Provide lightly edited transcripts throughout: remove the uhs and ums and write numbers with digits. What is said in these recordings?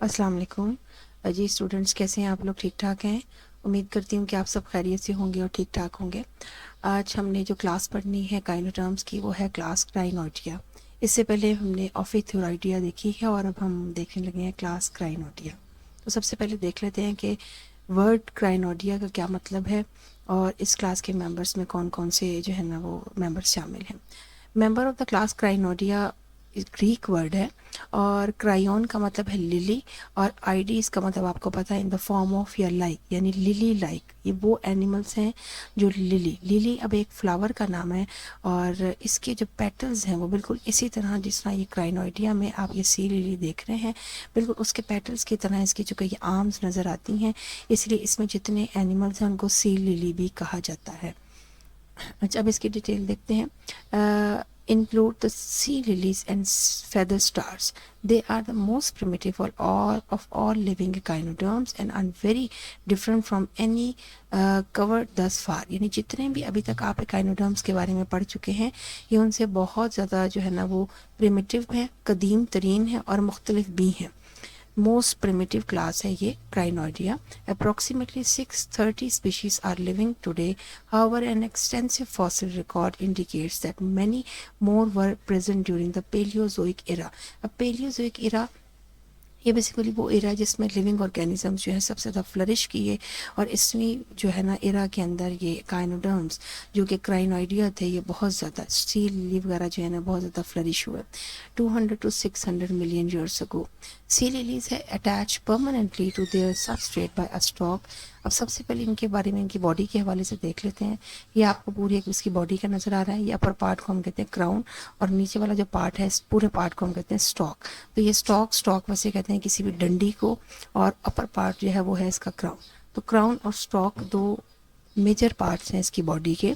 अस्सलाम वालेकुम। जी स्टूडेंट्स, कैसे हैं आप लोग? ठीक ठाक हैं? उम्मीद करती हूँ कि आप सब खैरियत से होंगे और ठीक ठाक होंगे। आज हमने जो क्लास पढ़नी है काइनोटर्म्स की, वो है क्लास क्राइनोटिया। इससे पहले हमने ऑफिथोराइडिया देखी है और अब हम देखने लगे हैं क्लास क्राइनोटिया। तो सबसे पहले देख लेते हैं कि वर्ड क्राइनोडिया का क्या मतलब है और इस क्लास के मेंबर्स में कौन कौन से जो है ना वो मेंबर्स शामिल हैं। Member of the class Crinoidea Greek word है और क्रायोन का मतलब है लिली और आईडी इसका मतलब आपको पता है इन द फॉर्म ऑफ या लाइक, यानी लिली लाइक। ये वो एनिमल्स हैं जो लिली लिली अब एक फ्लावर का नाम है और इसके जो पेटल्स हैं वो बिल्कुल इसी तरह जिस तरह ये क्राइनोइडिया में आप ये सी लिली देख रहे हैं, बिल्कुल उसके पेटल्स की तरह इसकी जो कई आर्म्स नज़र आती हैं, इसलिए इसमें जितने एनिमल्स हैं उनको सी लिली भी कहा जाता है। अच्छा, अब इसकी डिटेल देखते हैं। Include the sea lilies and feather stars. They are the most primitive of all living echinoderms and are very different from any covered thus far. यानी जितने भी अभी तक आप echinoderms के बारे में पढ़ चुके हैं, ये उनसे बहुत ज़्यादा जो है ना वो प्रिमिटिव हैं, कदीम तरीन हैं और मुख्तलिफ भी हैं। मोस्ट प्रिमिटिव क्लास है ये Crinoidea. Approximately 630 species are living today. However, an extensive fossil record indicates that many more were present during the Paleozoic era. अब Paleozoic era ये बेसिकली वो एरा है जिसमें लिविंग ऑर्गेनिजम्स जो है सबसे ज़्यादा फ्लरिश किए और इसमें जो है ना एरा के अंदर ये काइनोडर्म्स जो कि क्राइनोइडिया थे ये बहुत ज़्यादा सी लिली वगैरह जो है ना बहुत ज़्यादा फ्लरिश हुए 200 to 600 million years ago. Sea lilies है attach permanently to their substrate by a stalk. अब सबसे पहले इनके बारे में इनकी बॉडी के हवाले से देख लेते हैं। ये आपको पूरी एक इसकी बॉडी का नज़र आ रहा है। ये अपर पार्ट को हम कहते हैं क्राउन और नीचे वाला जो पार्ट है इस पूरे पार्ट को हम कहते हैं स्टॉक। तो ये स्टॉक वैसे कहते हैं किसी भी डंडी को, और अपर पार्ट जो है वो है इसका क्राउन। तो क्राउन और स्टॉक दो मेजर पार्ट्स हैं इसकी बॉडी के।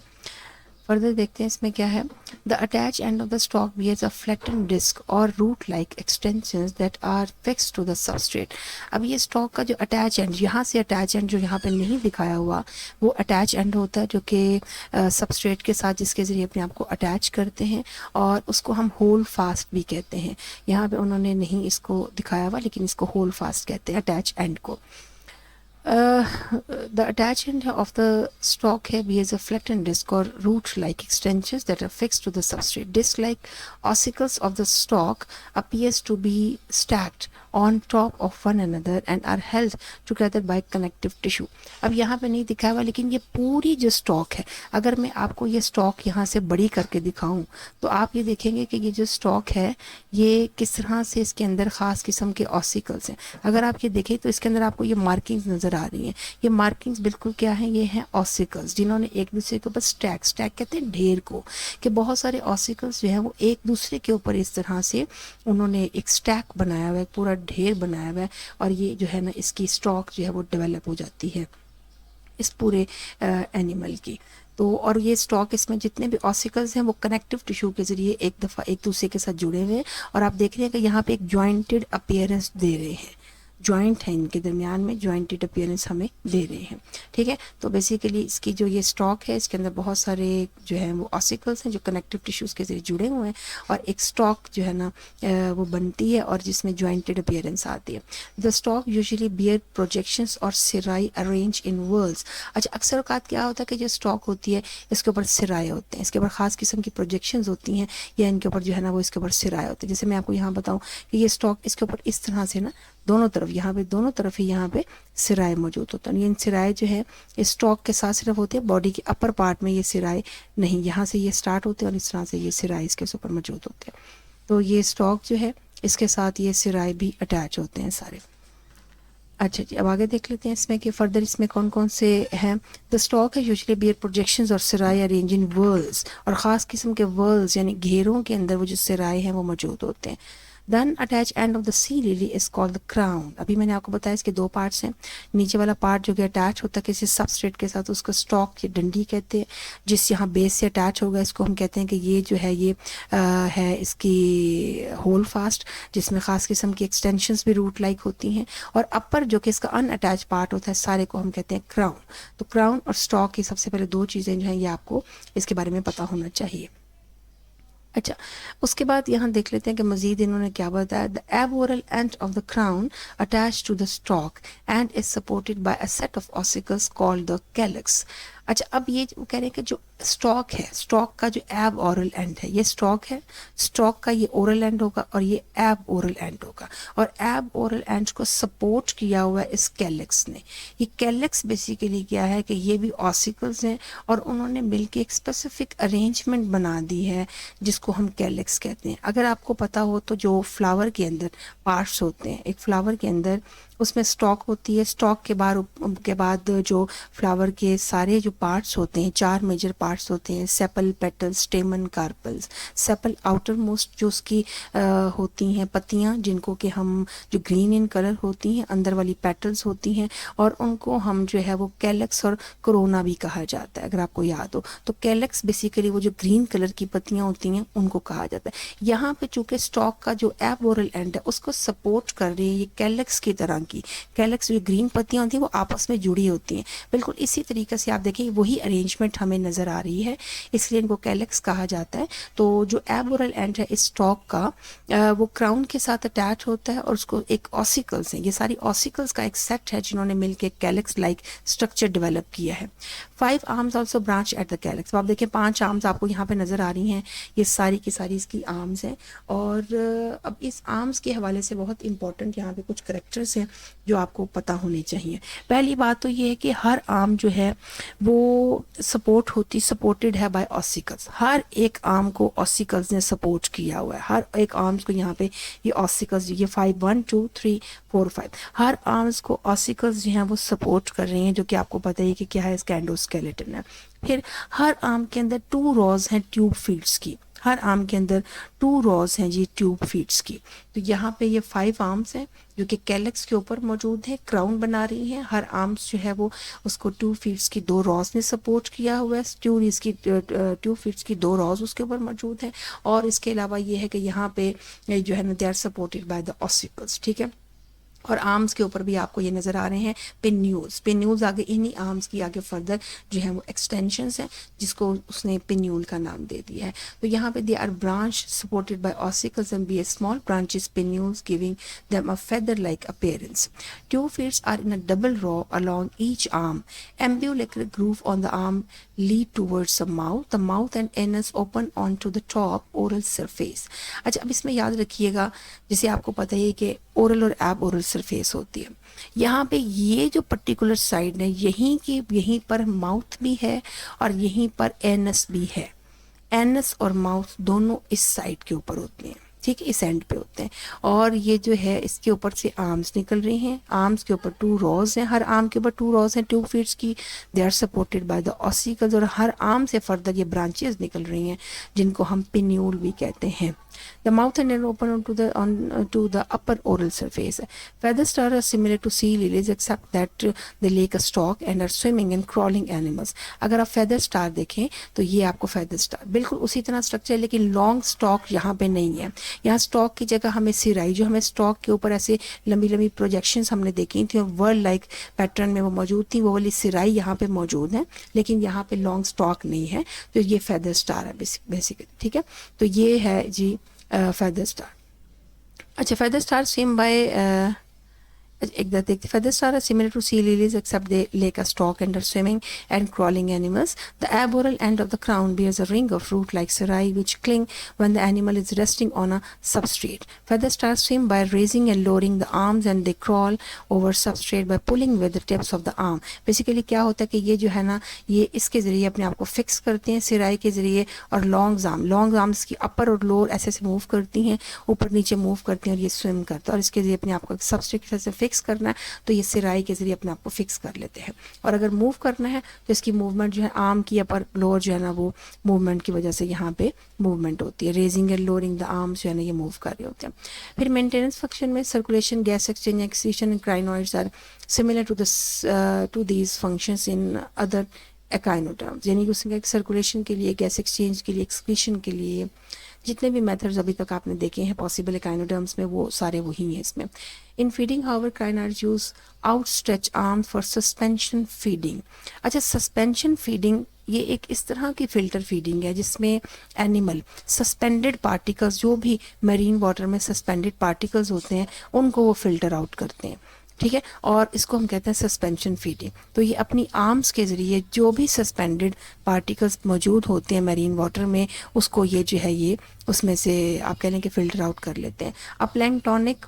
फर्दर देखते हैं इसमें क्या है। The attach end of the stalk bears a flattened disc और root like extensions that are fixed to the substrate. अब ये स्टॉक का जो अटैच एंड, यहाँ से अटैच एंड जो यहाँ पे नहीं दिखाया हुआ वो अटैच एंड होता है जो कि सबस्ट्रेट के साथ जिसके ज़रिए अपने आप को अटैच करते हैं और उसको हम होल फास्ट भी कहते हैं। यहाँ पे उन्होंने नहीं इसको दिखाया हुआ लेकिन इसको होल फास्ट कहते हैं अटैच एंड को। The attachment of the stalk here bears a flattened disc or root-like extensions that are fixed to the substrate. Disc-like ossicles of the stalk appears to be stacked on top of one another and are held together by connective tissue. अब यहाँ पे नहीं दिखा हुआ लेकिन ये पूरी जो स्टॉक है, अगर मैं आपको ये स्टॉक यहाँ से बड़ी करके दिखाऊं तो आप ये देखेंगे कि ये जो स्टॉक है ये किस तरह से इसके अंदर ख़ास किस्म के ऑसिकल्स हैं। अगर आप ये देखें तो इसके अंदर आपको ये मार्किंग्स नज़र आ रही हैं। ये मार्किंग्स बिल्कुल क्या है, ये हैं ऑसिकल्स जिन्होंने एक दूसरे के ऊपर स्टैक कहते हैं ढेर को, कि बहुत सारे ऑसिकल्स जो है वो एक दूसरे के ऊपर इस तरह से उन्होंने एक स्टैक बनाया हुआ है, पूरा ढेर बनाया हुआ है और ये जो है ना इसकी स्टॉक जो है वो डेवलप हो जाती है इस पूरे एनिमल की। तो और ये स्टॉक इसमें जितने भी ऑसिकल्स हैं वो कनेक्टिव टिश्यू के ज़रिए एक दफ़ा एक दूसरे के साथ जुड़े हुए हैं और आप देख रहे हैं कि यहाँ पे एक जॉइंटेड अपीयरेंस दे रहे हैं, जॉइंट है इनके दरमियान में जॉइंटेड अपीयरेंस हमें दे रहे हैं। ठीक है, तो बेसिकली इसकी जो ये स्टॉक है इसके अंदर बहुत सारे जो है वो ऑसिकल्स हैं जो कनेक्टिव टिश्यूज़ के ज़रिए जुड़े हुए हैं और एक स्टॉक जो है ना वो बनती है और जिसमें जॉइंटेड अपीयरेंस आती है। The stalk usually bear projections और सिराई अरेंज इन वर्ल्स। अच्छा, अक्सर औकात क्या होता है कि जो स्टॉक होती है इसके ऊपर सिराए होते हैं, इसके ऊपर ख़ास किस्म की प्रोजेक्शंस होती हैं या इनके ऊपर जो है ना वो इसके ऊपर सिराए होते हैं। जैसे मैं आपको यहाँ बताऊँ कि ये स्टॉक इसके ऊपर इस तरह से ना दोनों तरफ, यहाँ पे दोनों तरफ ही यहाँ पे सिराए मौजूद होता है। ये सिराए जो है इस स्टॉक के साथ सिर्फ होते हैं, बॉडी के अपर पार्ट में ये सिराए नहीं, यहाँ से ये स्टार्ट होते हैं और इस तरह से ये सिराए इसके ऊपर मौजूद होते हैं। तो ये स्टॉक जो है इसके साथ ये सिराए भी अटैच होते हैं सारे। अच्छा जी, अब आगे देख लेते हैं इसमें कि फर्दर इसमें कौन कौन से हैं। द स्टॉक है यूजुअली बियर प्रोजेक्शंस और सिराए अरेंज इन वर्ल्स और ख़ास किस्म के वर्ल्स यानी घेरों के अंदर वो जो सिराए हैं वो मौजूद होते हैं। Then attached end of the sea lily is called the crown. अभी मैंने आपको बताया इसके दो पार्ट्स हैं। नीचे वाला पार्ट जो कि अटैच होता है किसी सबस्ट्रेट के साथ उसको स्टॉक या डंडी कहते हैं, जिस यहाँ बेस से अटैच होगा इसको हम कहते हैं कि ये जो है ये है इसकी होल फास्ट जिसमें ख़ास किस्म की एक्सटेंशंस भी रूट लाइक होती हैं और अपर जो कि इसका अनअटैच पार्ट होता है सारे को हम कहते हैं क्राउन। तो क्राउन और स्टॉक की सबसे पहले दो चीज़ें जो हैं ये आपको इसके बारे में पता होना चाहिए। अच्छा, उसके बाद यहाँ देख लेते हैं कि मज़ीद इन्होंने क्या बताया। The aboral end of the crown attach to the stalk and is supported by a set of ossicles called the calyx. अच्छा, अब ये वो कह रहे हैं कि जो स्टॉक है, स्टॉक का जो एब ओरल एंड है, ये स्टॉक है, स्टॉक का ये ओरल एंड होगा और ये एब ओरल एंड होगा, और एब ओरल एंड को सपोर्ट किया हुआ है इस कैलिक्स ने। ये कैलिक्स बेसिकली क्या है कि ये भी ऑसिकल्स हैं और उन्होंने मिलके एक स्पेसिफिक अरेंजमेंट बना दी है जिसको हम कैलिक्स कहते हैं। अगर आपको पता हो तो जो फ्लावर के अंदर पार्ट्स होते हैं, एक फ्लावर के अंदर उसमें स्टॉक होती है, स्टॉक के बाद जो फ्लावर के सारे जो पार्ट्स होते हैं, 4 मेजर पार्ट्स होते हैं, sepal, petals, stamen, carpels. Sepal outermost जो उसकी होती हैं पत्तियां, जिनको कि हम जो ग्रीन इन कलर होती हैं, अंदर वाली पेटल्स होती हैं, और उनको हम जो है वो कैलक्स और कोरोना भी कहा जाता है, अगर आपको याद हो तो। कैलक्स बेसिकली वो जो ग्रीन कलर की पत्तियां होती हैं उनको कहा जाता है। यहाँ पे चूंकि स्टॉक का जो एबोरल एंड है उसको सपोर्ट कर रही है ये कैलक्स की तरह की। कैलक्स जो ग्रीन पत्तियां होती हैं वो आपस में जुड़ी होती हैं, बिल्कुल इसी तरीके से आप देखें वही अरेंजमेंट हमें नजर आ रही है, इसलिए इनको कैलक्स कहा जाता है। तो जो एबोरल एंड है इस स्टॉक का वो क्राउन के साथ अटैच होता है और उसको एक ऑसिकल्स हैं, ये सारी ऑसिकल्स का एक सेट है जिन्होंने मिलकर कैलक्स लाइक स्ट्रक्चर डेवलप किया है। 5 arms also branch at the calyx. आप देखें 5 आर्म्स आपको यहाँ पे नजर आ रही हैं, ये सारी की सारी इसकी आर्म्स हैं। और अब इस आर्म्स के हवाले से बहुत इंपॉर्टेंट यहाँ पे कुछ करेक्टर्स हैं जो आपको पता होने चाहिए। पहली बात तो ये है कि हर आर्म जो है वो सपोर्टेड है बाय ऑसिकल्स। हर एक आर्म को ऑसिकल्स ने सपोर्ट किया हुआ है, हर एक आर्म्स को यहाँ पे ये ऑसिकल्स, ये 5 1 2 3 4 5 हर आर्म्स को ऑसिकल्स जो हैं वो सपोर्ट कर रही हैं, जो कि आपको पता ही कि क्या है, इसका एंडोस्केलेटन है। फिर हर आर्म के अंदर 2 रॉज हैं ट्यूब फीड्स की, हर आर्म के अंदर 2 रॉज हैं जी ट्यूब फीड्स की। तो यहाँ पे ये 5 आर्म्स हैं जो कि कैलक्स के ऊपर मौजूद है, क्राउन बना रही हैं। हर आर्म्स जो है वो उसको 2 फीड्स की 2 रॉज ने सपोर्ट किया हुआ है, ट्यूब फीड्स की 2 रॉज उसके ऊपर मौजूद है। और इसके अलावा ये है कि यहाँ पे जो है ना they are supported by the ossicles, ठीक है। और आर्म्स के ऊपर भी आपको ये नजर आ रहे हैं पिन्यूल्स। पिन्यूल्स आगे इन्हीं आर्म्स की आगे फर्दर जो है वो एक्सटेंशंस हैं जिसको उसने पिन्यूल का नाम दे दिया है। तो यहाँ पे they are branch supported by ossicles and bear small branches pinnules giving them a feather like appearance. Two feet are in a double row along each arm. Umbilical groove on the arm lead towards the mouth. The mouth and anus open onto the top oral surface. अच्छा, अब इसमें याद रखिएगा, जैसे आपको पता है कि ओरल और एब ओरल सरफेस होती है, यहाँ पे ये जो पर्टिकुलर साइड है यहीं पर माउथ भी है और यहीं पर एनस भी है। एनस और माउथ दोनों इस साइड के ऊपर होते हैं, ठीक है, इस एंड पे होते हैं। और ये जो है इसके ऊपर से आर्म्स निकल रही हैं, आर्म्स के ऊपर 2 रॉज हैं, हर आर्म के ऊपर 2 रॉज हैं ट्यूब फीड्स की। They are supported by the ossicles और हर आर्म से फर्दर ये ब्रांचेस निकल रही हैं जिनको हम पिन्यूल भी कहते हैं। The mouth and anus open to the upper oral surface. Feather stars are similar to sea lilies except that they lay a stalk and are swimming and crawling animals. अगर आप feather star देखें तो ये आपको feather star बिल्कुल उसी तरह structure है, लेकिन लॉन्ग स्टॉक यहाँ पे नहीं है। यहाँ स्टॉक की जगह हमें सिराई, जो हमें स्टॉक के ऊपर ऐसे लंबी लंबी प्रोजेक्शंस हमने देखी थी और वर्ल्ड लाइक पैटर्न में वो मौजूद थी, वो वाली सिराई यहाँ पे मौजूद है, लेकिन यहाँ पे लॉन्ग स्टॉक नहीं है। तो ये feather star है बेसिकली, ठीक है। तो ये है जी feather star. अच्छा, feather star seen by feather stars are similar to sea lilies except they lack a stalk and are swimming and crawling animals. The aboral end of the crown bears a ring of root-like cirri which cling when the animal is resting on a substrate. Feather stars swim by raising and lowering the arms and they crawl over substrate by pulling with the tips of the arm. Basically क्या होता है कि ये जो है ना ये इसके ज़रिए अपने आप को फिक्स करते हैं सिराई के ज़रिए, और लॉन्ग आर्म्स की अपर और लोअर ऐसे मूव करती हैं, ऊपर नीचे मूव करती हैं और ये स्विम करता है, और इसके ज़रिए अपने आप को सबस्ट्रेट से फिक्स करना है तो ये सिराई के जरिए अपने आप को फिक्स कर लेते हैं। और अगर मूव करना है तो इसकी मूवमेंट जो है आर्म की अपर लोअर जो है ना वो मूवमेंट की वजह से यहाँ पे मूवमेंट होती है, raising and lowering the arms जो है ना ये मूव कर रहे होते हैं। फिर मेंटेनेंस फंक्शन में circulation, gas exchange, excretion and crinoids are similar to these functions in other echinoderms, यानी कि उसके सर्कुलेशन के लिए, गैस एक्सचेंज के लिए, एक्सक्रीशन के लिए जितने भी मेथड्स अभी तक आपने देखे हैं पॉसिबल एकाइनोडर्म्स में, वो सारे वही हैं इसमें। In feeding however crinoids use outstretched arm for suspension feeding. अच्छा, सस्पेंशन फीडिंग ये एक इस तरह की फिल्टर फीडिंग है जिसमें एनिमल सस्पेंडेड पार्टिकल्स, जो भी मरीन वाटर में सस्पेंडेड पार्टिकल्स होते हैं उनको वो फिल्टर आउट करते हैं, ठीक है, और इसको हम कहते हैं सस्पेंशन फीडिंग। तो ये अपनी आर्म्स के ज़रिए जो भी सस्पेंडेड पार्टिकल्स मौजूद होते हैं मरीन वाटर में, उसको ये जो है ये उसमें से आप कह लें कि फ़िल्टर आउट कर लेते हैं। अ planktonic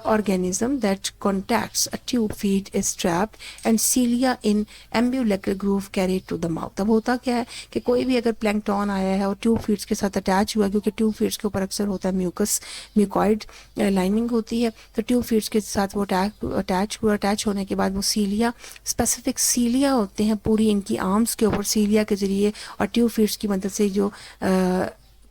organism that contacts a tube feed is trapped and cilia in umbilical groove carried to the mouth। अब होता क्या है कि कोई भी अगर प्लैंकटन आया है और ट्यूब फीड्स के साथ अटैच हुआ, क्योंकि ट्यूब फीड्स के ऊपर अक्सर होता है म्यूकस, म्यूकॉइड लाइनिंग होती है, तो ट्यूब फीड्स के साथ वो अटैच हुआ, अटैच होने के बाद वो सीलिया, स्पेसिफिक सीलिया होते हैं पूरी इनकी आर्म्स के ऊपर, सीलिया के ज़रिए और ट्यूब फीड्स की मदद से जो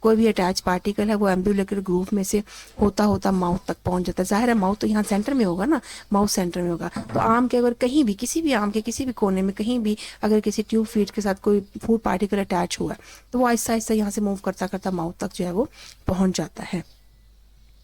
कोई भी अटैच पार्टिकल है वो एम्ब्यूलेक्युलर ग्रूव में से होता होता माउथ तक पहुंच जाता है। जाहिर है माउथ तो यहाँ सेंटर में होगा ना, माउथ सेंटर में होगा, तो आम के अगर कहीं भी, किसी भी आम के किसी भी कोने में कहीं भी अगर किसी ट्यूब फीड के साथ कोई फूड पार्टिकल अटैच हुआ है तो वो आहिस्ता आहिस्ता यहाँ से मूव करता करता माउथ तक जो है वो पहुँच जाता है।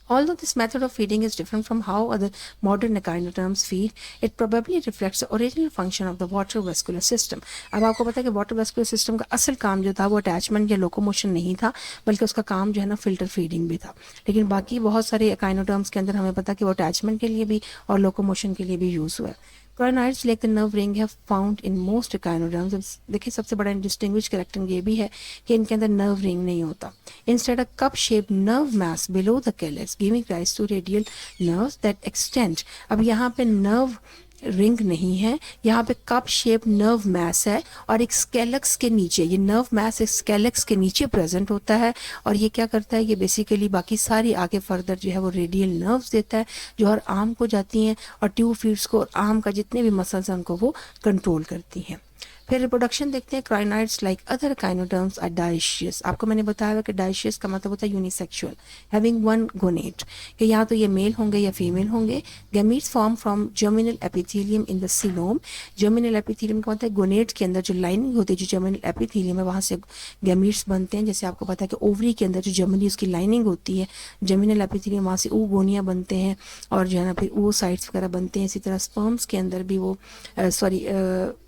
Although this method of feeding is different from how other modern echinoderms feed, it probably reflects the original function of the water vascular system। अब आपको पता है कि वाटर वेस्कुलर सिस्टम का असल काम जो था वो अटैचमेंट या लोकोमोशन नहीं था, बल्कि उसका काम जो है ना फिल्टर फीडिंग भी था। लेकिन बाकी बहुत सारे echinoderms के अंदर हमें पता है कि वो अटैचमेंट के लिए भी और लोकोमोशन के लिए भी यूज़ हुआ है। Crinoids like the nerve ring have found in most echinoderms। देखिए सबसे बड़ा डिस्टिंग्विश कैरेक्टर ये भी है कि इनके अंदर नर्व रिंग नहीं होता। Instead a cup shaped nerve mass below the calyx giving rise to radial nerves that extend। अब यहाँ पे नर्व रिंग नहीं है, यहाँ पे कप शेप नर्व मैस है और एक स्केलक्स के नीचे, ये नर्व मैस एक स्केलक्स के नीचे प्रेजेंट होता है और ये क्या करता है, ये बेसिकली बाकी सारी आगे फर्दर जो है वो रेडियल नर्व्स देता है जो हर आर्म को जाती हैं और ट्यूब फीड्स को और आर्म का जितने भी मसल्स हैं उनको वो कंट्रोल करती हैं। फिर रिप्रोडक्शन देखते हैं। Crinoids like other echinoderms are dioecious. आपको मैंने बताया हुआ कि डाइशियस का मतलब होता है यूनिसेक्सुअल, हैविंग वन गोनेट, कि या तो ये मेल होंगे या फीमेल होंगे। Gametes form from germinal epithelium in the coelom. Germinal epithelium का मतलब है गोनेट्स के अंदर जो लाइनिंग होती है, जो जर्मिनल एपिथेलियम है वहाँ से गैमीट्स बनते हैं। जैसे आपको पता है कि ओवरी के अंदर जो जर्मिनल उसकी लाइनिंग होती है, जर्मिनल एपिथेलियम, वहाँ से oogonia बनते हैं और जो है ना फिर oocytes वगैरह बनते हैं। इसी तरह स्पर्म्स के अंदर भी वो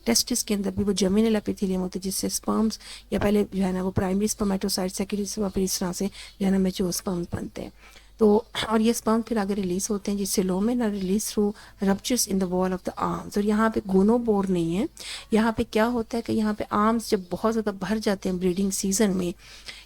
टेस्टिस के अंदर भी वो जर्मिनल एपिथेलियम होते हैं जिससे स्पर्म्स या पहले जो है ना वो प्राइमरी स्पर्मेटोसाइट, सेकेंडरी फिर इस तरह से जो है ना मैच्योर स्पर्म्स बनते हैं। तो और ये स्पर्म फिर आगे रिलीज होते हैं जिससे लोमेन release through ruptures in the wall of the arms. और यहाँ पे गोनोपोर नहीं है, यहाँ पे क्या होता है कि यहाँ पे आर्म्स जब बहुत ज़्यादा भर जाते हैं ब्रीडिंग सीजन में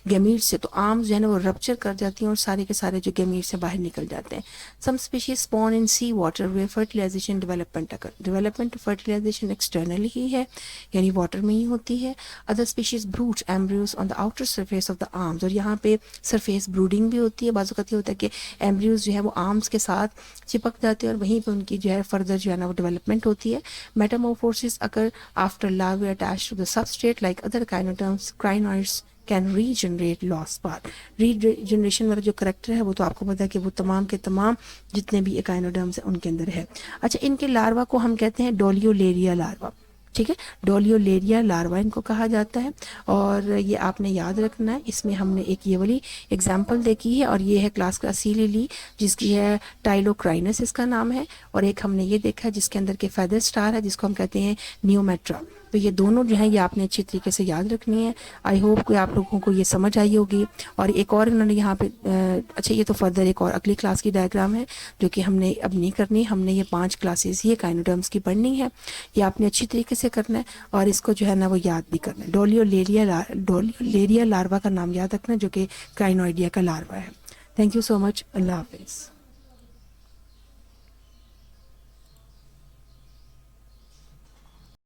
गैमीट्स से, तो आर्म्स जो है ना वो रप्चर कर जाती हैं और सारे के सारे जो गैमीट्स से बाहर निकल जाते हैं। सम स्पीशीज स्पॉन इन सी वाटर वे फर्टिलाइजेशन डेवलपमेंट अकर। डेवलपमेंट फर्टिलाइजेशन एक्सटर्नली ही है, यानी वाटर में ही होती है। Other species brute embryos on the outer surface of the arms. और यहाँ पे सरफेस ब्रूडिंग भी होती है, बाज़ होता है कि एम्ब्रियोज जो है वो आर्म्स के साथ चिपक जाते हैं और वहीं पे उनकी जो है फर्दर जो है ना वो डेवलपमेंट होती है। Metamorphosis occur after larva attached to the substrate like other echinoderms. Crinoids can regenerate lost part. Regeneration वाला जो करेक्टर है वो तो आपको पता है कि वो तमाम के तमाम जितने भी एकाइनोडर्म्स हैं उनके अंदर है। अच्छा, इनके लार्वा को हम कहते हैं डोलियोलेरिया लार्वा, ठीक है, डोलियोलेरिया लार्वा इनको कहा जाता है। और ये आपने याद रखना है, इसमें हमने एक ये वाली एग्जाम्पल देखी है और ये है क्लास का सी लिली जिसकी है टाइलोक्राइनस इसका नाम है, और एक हमने ये देखा है जिसके अंदर के फेदर स्टार है जिसको हम कहते हैं नियोमेट्रा। तो ये दोनों जो है ये आपने अच्छी तरीके से याद रखनी है। आई होप कि आप लोगों को ये समझ आई होगी। और एक और इन्होंने यहाँ पे अच्छा, ये तो फर्दर एक और अगली क्लास की डायग्राम है जो कि हमने अब नहीं करनी, हमने ये 5 क्लासेस ये काइनोडर्म्स की पढ़नी है, ये आपने अच्छी तरीके से करना है और इसको जो है ना वो याद भी करना है। डोलियोलेरिया लार्वा का नाम याद रखना जो कि क्राइनोइडिया का लार्वा है। Thank you so much. अल्लाह हाफिज़।